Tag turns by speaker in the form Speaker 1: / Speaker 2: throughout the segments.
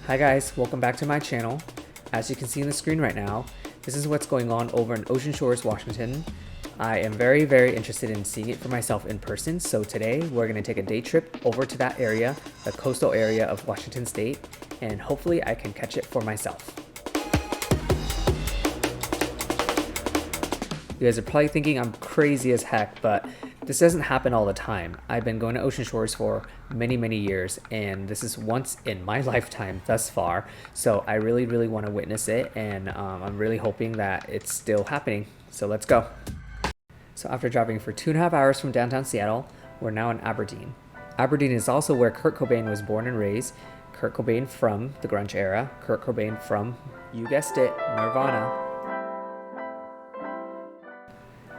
Speaker 1: Hi guys, welcome back to my channel. As you can see on the screen right now, this is what's going on over in Ocean Shores, Washington. I am very interested in seeing it for myself in person, so today we're going to take a day trip over to that area, the coastal area of Washington State, and hopefully I can catch it for myself. You guys are probably thinking I'm crazy as heck, but this doesn't happen all the time. I've been going to Ocean Shores for many years, and this is once in my lifetime thus far. So I really want to witness it, and I'm really hoping that it's still happening. So let's go. So after driving for 2.5 hours from downtown Seattle, we're now in Aberdeen. Aberdeen is also where Kurt Cobain was born and raised. Kurt Cobain from the grunge era. Kurt Cobain from, you guessed it, Nirvana.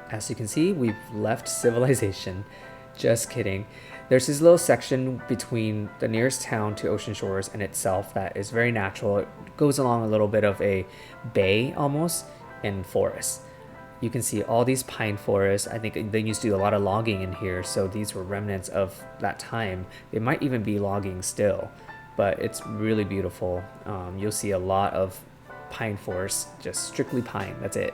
Speaker 1: As you can see, we've left civilization. Just kidding. There's this little section between the nearest town to Ocean Shores and itself that is very natural. It goes along a little bit of a bay almost, and forest. You can see all these pine forests. I think they used to do a lot of logging in here, so these were remnants of that time. They might even be logging still, but it's really beautiful. You'll see a lot of pine forests, just strictly pine, that's it.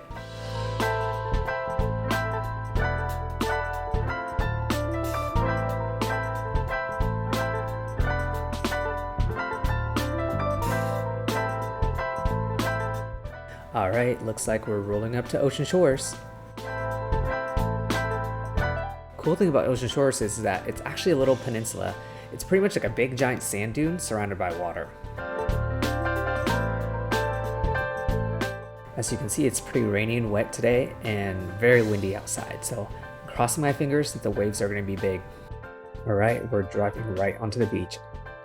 Speaker 1: Alright, looks like we're rolling up to Ocean Shores. Cool thing about Ocean Shores is that it's actually a little peninsula. It's pretty much like a big giant sand dune surrounded by water. As you can see, it's pretty rainy and wet today and very windy outside, so I'm crossing my fingers that the waves are going to be big. Alright, we're driving right onto the beach.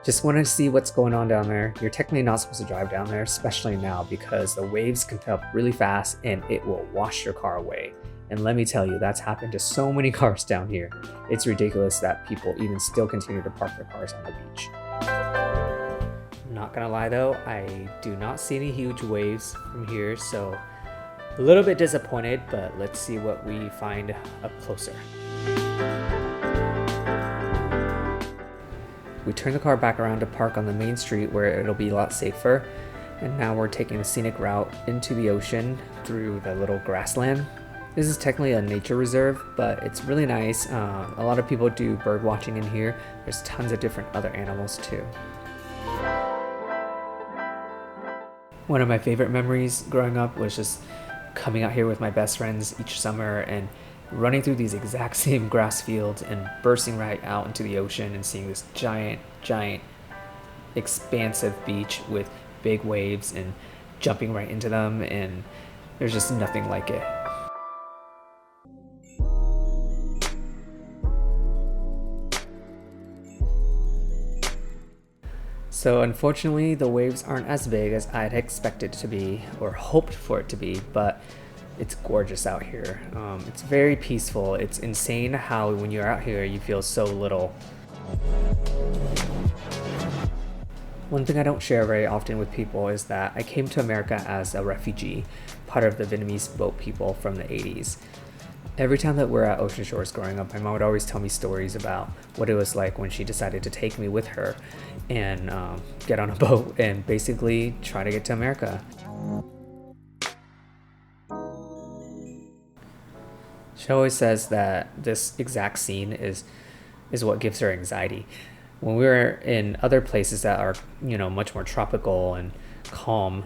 Speaker 1: Just want to see what's going on down there. You're technically not supposed to drive down there, especially now, because the waves can come up really fast and it will wash your car away. And let me tell you, that's happened to so many cars down here. It's ridiculous that people even still continue to park their cars on the beach. Not gonna lie though, I do not see any huge waves from here, so a little bit disappointed, but let's see what we find up closer. We turned the car back around to park on the main street where it'll be a lot safer. And now we're taking a scenic route into the ocean through the little grassland. This is technically a nature reserve, but it's really nice. A lot of people do bird watching in here. There's tons of different other animals too. One of my favorite memories growing up was just coming out here with my best friends each summer and running through these exact same grass fields and bursting right out into the ocean and seeing this giant expansive beach with big waves and jumping right into them, and there's just nothing like it. So unfortunately the waves aren't as big as I'd expected to be or hoped for it to be, but it's gorgeous out here. It's very peaceful. It's insane how when you're out here you feel so little. One thing I don't share very often with people is that I came to America as a refugee, part of the Vietnamese boat people from the 80s. Every time that we're at Ocean Shores growing up, my mom would always tell me stories about what it was like when she decided to take me with her and get on a boat and basically try to get to America. She always says that this exact scene is what gives her anxiety. When we were in other places that are, much more tropical and calm,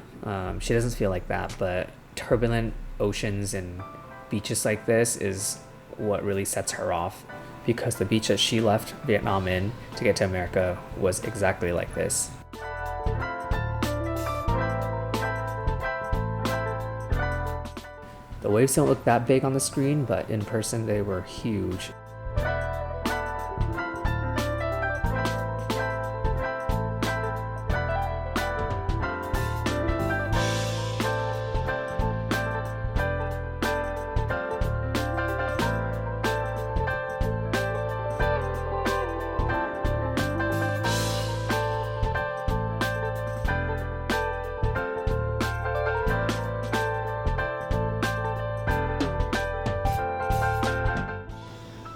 Speaker 1: she doesn't feel like that, but turbulent oceans and beaches like this is what really sets her off, because the beach that she left Vietnam in to get to America was exactly like this. The waves don't look that big on the screen, but in person they were huge.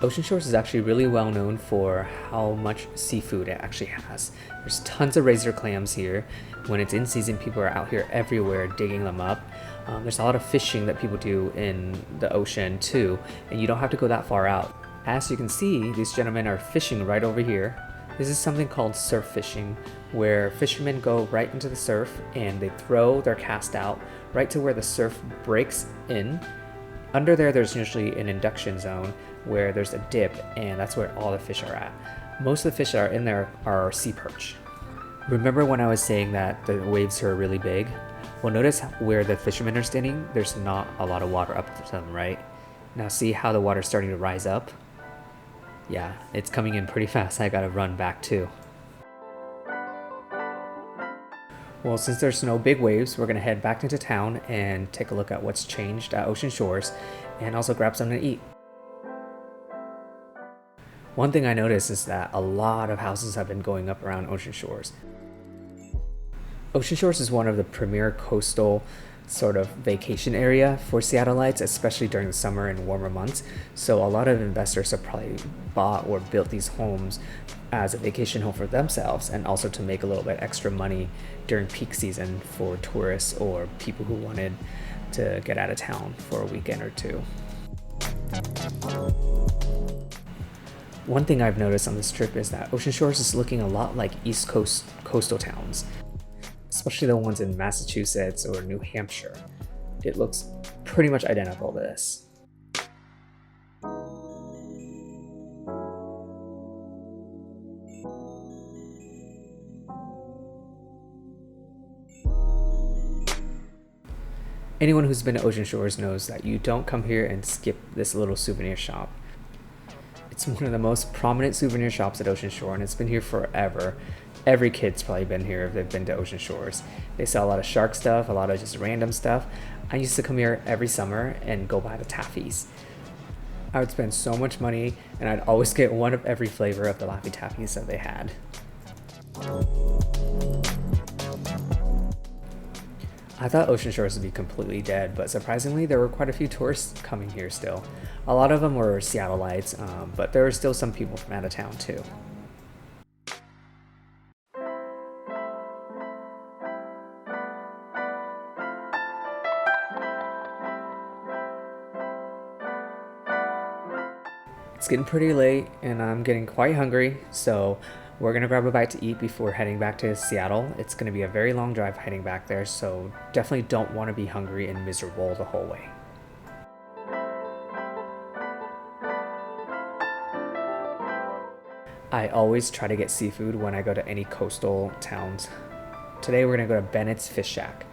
Speaker 1: Ocean Shores is actually really well known for how much seafood it actually has. There's tons of razor clams here. When it's in season, people are out here everywhere digging them up. There's a lot of fishing that people do in the ocean too, and you don't have to go that far out. As you can see, these gentlemen are fishing right over here. This is something called surf fishing, where fishermen go right into the surf and they throw their cast out right to where the surf breaks in. Under there, there's usually an induction zone where there's a dip, and that's where all the fish are at. Most of the fish that are in there are sea perch. Remember when I was saying that the waves are really big? Well, notice where the fishermen are standing, there's not a lot of water up to them, right? Now see how the water's starting to rise up? Yeah, it's coming in pretty fast. I gotta run back too. Well, since there's no big waves, we're gonna head back into town and take a look at what's changed at Ocean Shores and also grab something to eat. One thing I noticed is that a lot of houses have been going up around Ocean Shores. Ocean Shores is one of the premier coastal sort of vacation area for Seattleites, especially during the summer and warmer months. So a lot of investors have probably bought or built these homes as a vacation home for themselves, and also to make a little bit extra money during peak season for tourists or people who wanted to get out of town for a weekend or two. One thing I've noticed on this trip is that Ocean Shores is looking a lot like East Coast coastal towns, especially the ones in Massachusetts or New Hampshire. It looks pretty much identical to this. Anyone who's been to Ocean Shores knows that you don't come here and skip this little souvenir shop. It's one of the most prominent souvenir shops at Ocean Shore, and it's been here forever. Every kid's probably been here if they've been to Ocean Shores. They sell a lot of shark stuff, a lot of just random stuff. I used to come here every summer and go buy the taffies. I would spend so much money, and I'd always get one of every flavor of the Laffy Taffies that they had. I thought Ocean Shores would be completely dead, but surprisingly there were quite a few tourists coming here still. A lot of them were Seattleites, but there were still some people from out of town too. It's getting pretty late and I'm getting quite hungry, so we're gonna grab a bite to eat before heading back to Seattle. It's gonna be a very long drive heading back there, so definitely don't want to be hungry and miserable the whole way. I always try to get seafood when I go to any coastal towns. Today we're gonna go to Bennetts Fish Shack.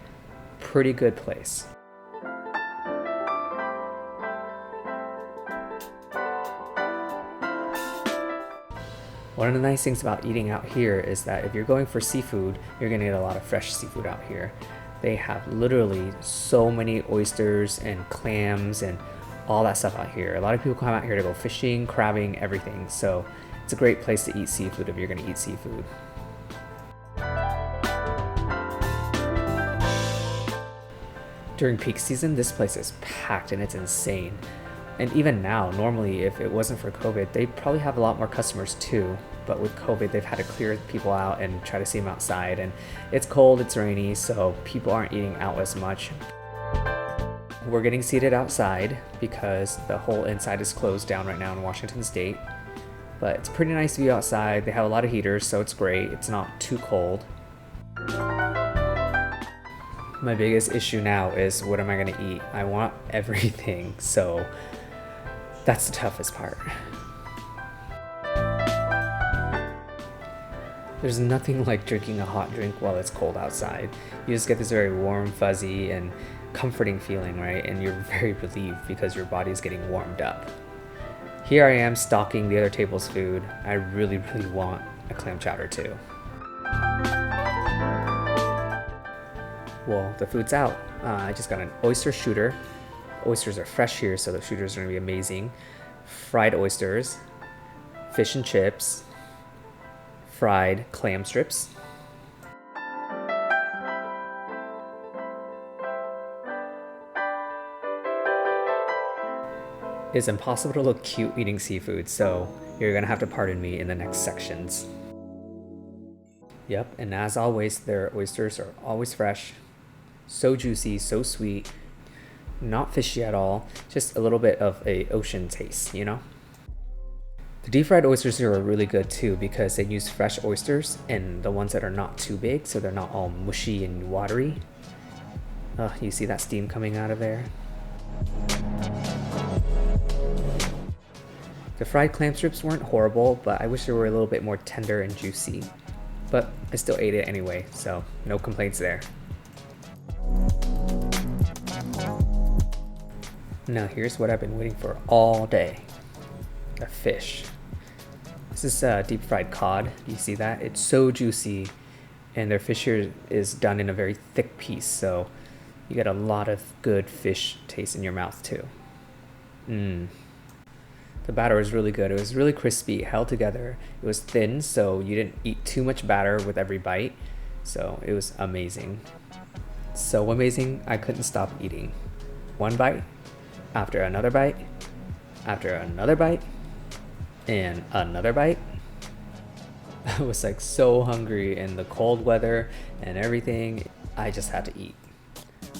Speaker 1: Pretty good place. One of the nice things about eating out here is that if you're going for seafood, you're gonna get a lot of fresh seafood out here. They have literally so many oysters and clams and all that stuff out here. A lot of people come out here to go fishing, crabbing, everything. So it's a great place to eat seafood if you're gonna eat seafood. During peak season, this place is packed and it's insane. And even now, normally, if it wasn't for COVID, they'd probably have a lot more customers too. But with COVID, they've had to clear people out and try to see them outside. And it's cold, it's rainy, so people aren't eating out as much. We're getting seated outside because the whole inside is closed down right now in Washington State. But it's pretty nice to be outside. They have a lot of heaters, so it's great. It's not too cold. My biggest issue now is what am I gonna eat? I want everything, so that's the toughest part. There's nothing like drinking a hot drink while it's cold outside. You just get this very warm, fuzzy, and comforting feeling, right? And you're very relieved because your body's getting warmed up. Here I am stocking the other table's food. I really, really want a clam chowder too. Well, the food's out. I just got an oyster shooter. Oysters are fresh here, so the shooters are gonna be amazing. Fried oysters, fish and chips, fried clam strips, It's impossible to look cute eating seafood, so you're gonna have to pardon me in the next sections. Yep, and as always, their oysters are always fresh, so juicy, so sweet, not fishy at all, just a little bit of a ocean taste, you know? The deep fried oysters here are really good too because they use fresh oysters and the ones that are not too big, so they're not all mushy and watery. You see that steam coming out of there? The fried clam strips weren't horrible, but I wish they were a little bit more tender and juicy. But I still ate it anyway, so no complaints there. Now here's what I've been waiting for all day. A fish. This is deep fried cod. You see that? It's so juicy, and their fish here is done in a very thick piece, so you get a lot of good fish taste in your mouth too. The batter was really good. It was really crispy, held together. It was thin, so you didn't eat too much batter with every bite, so it was amazing. So amazing, I couldn't stop eating. One bite, after another bite, after another bite, and another bite. I was like so hungry in the cold weather and everything. I just had to eat.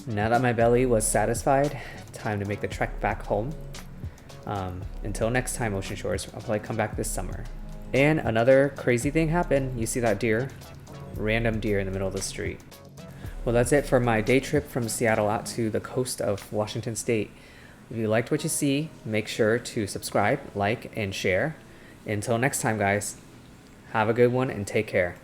Speaker 1: Now that my belly was satisfied, time to make the trek back home. Until next time, Ocean Shores, I'll probably come back this summer. And another crazy thing happened. You see that deer? Random deer in the middle of the street. Well, that's it for my day trip from Seattle out to the coast of Washington State. If you liked what you see, make sure to subscribe, like, and share. Until next time, guys, have a good one and take care.